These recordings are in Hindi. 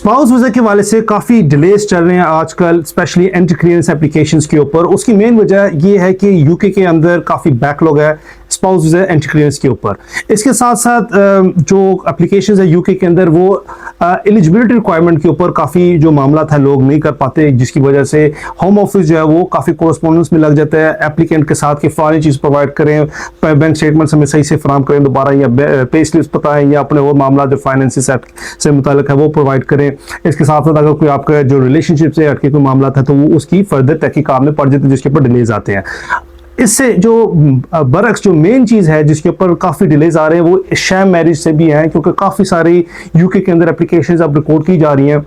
स्पाउस वीज़ा के वाले से काफ़ी डिलेज चल रहे हैं आजकल, स्पेशली एंट्री क्लियरेंस एप्लीकेशंस के ऊपर। उसकी मेन वजह ये है कि यूके के अंदर काफ़ी बैकलॉग है स्पाउस वीज़ा एंट्री क्लियरेंस के ऊपर। इसके साथ साथ जो एप्लीकेशंस है यूके के अंदर वो एलिजिबिलिटी रिक्वायरमेंट के ऊपर काफ़ी जो मामला था लोग नहीं कर पाते, जिसकी वजह से होम ऑफिस जो है वो काफ़ी कोरस्पोंडेंस में लग जाता है एप्लीकेंट के साथ कि फलानी चीज़ प्रोवाइड करें, बैंक स्टेटमेंट्स हमें सही से फराम करें दोबारा, या पे स्लिप्स बताएं, या अपने और मामला जो फाइनेंस से मुताल्लिक है वो प्रोवाइड करें। इसके साथ साथ अगर कोई आपका जो रिलेशनशिप से हटके कोई मामला था तो वो उसकी फर्दर तहकीकात में पड़ जाती है, जिसके ऊपर डिलेज आते हैं। इससे जो बरक्स जो मेन चीज़ है जिसके ऊपर काफ़ी डिलेज आ रहे हैं वो शैम मैरिज से भी हैं, क्योंकि काफ़ी सारी यूके के अंदर एप्लीकेशंस अब रिकॉर्ड की जा रही हैं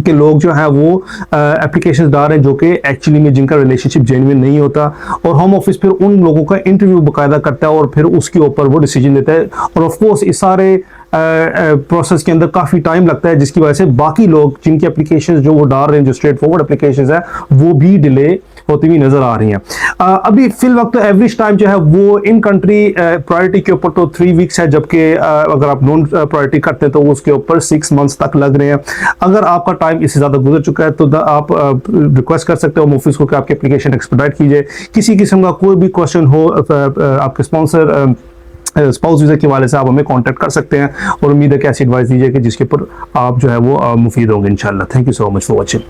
कि लोग जो है वो एप्लीकेशंस डाल रहे हैं जो कि एक्चुअली में जिनका रिलेशनशिप जेन्युइन नहीं होता, और होम ऑफिस फिर उन लोगों का इंटरव्यू बाकायदा करता है और फिर उसके ऊपर वो डिसीजन लेता है। और ऑफ कोर्स इस सारे प्रोसेस के अंदर काफ़ी टाइम लगता है, जिसकी वजह से बाकी लोग जिनकी एप्लीकेशंस जो वो डाल रहे हैं, जो स्ट्रेट फॉरवर्ड एप्लीकेशंस है, वो भी डिले होती हुई नजर आ रही हैं। अभी फिल वक्त तो एवरेज टाइम जो है वो इन कंट्री प्रायोरिटी के ऊपर तो 3 वीक्स है, जबकि अगर आप नॉन प्रायोरिटी करते हैं तो उसके ऊपर 6 मंथ्स तक लग रहे हैं। अगर आपका टाइम इससे ज़्यादा गुजर चुका है तो आप रिक्वेस्ट कर सकते हो होम ऑफिस को कि आपकी एप्लीकेशन एक्सपेडाइट कीजिए। किसी किस्म का कोई भी क्वेश्चन हो आपके स्पॉन्सर स्पाउस वीज़ा के वाले से आप हमें कांटेक्ट कर सकते हैं, और उम्मीद है कि ऐसी एडवाइस दीजिए कि जिसके ऊपर आप जो है वो मुफीद होंगे इंशाल्लाह। Thank you so much for watching.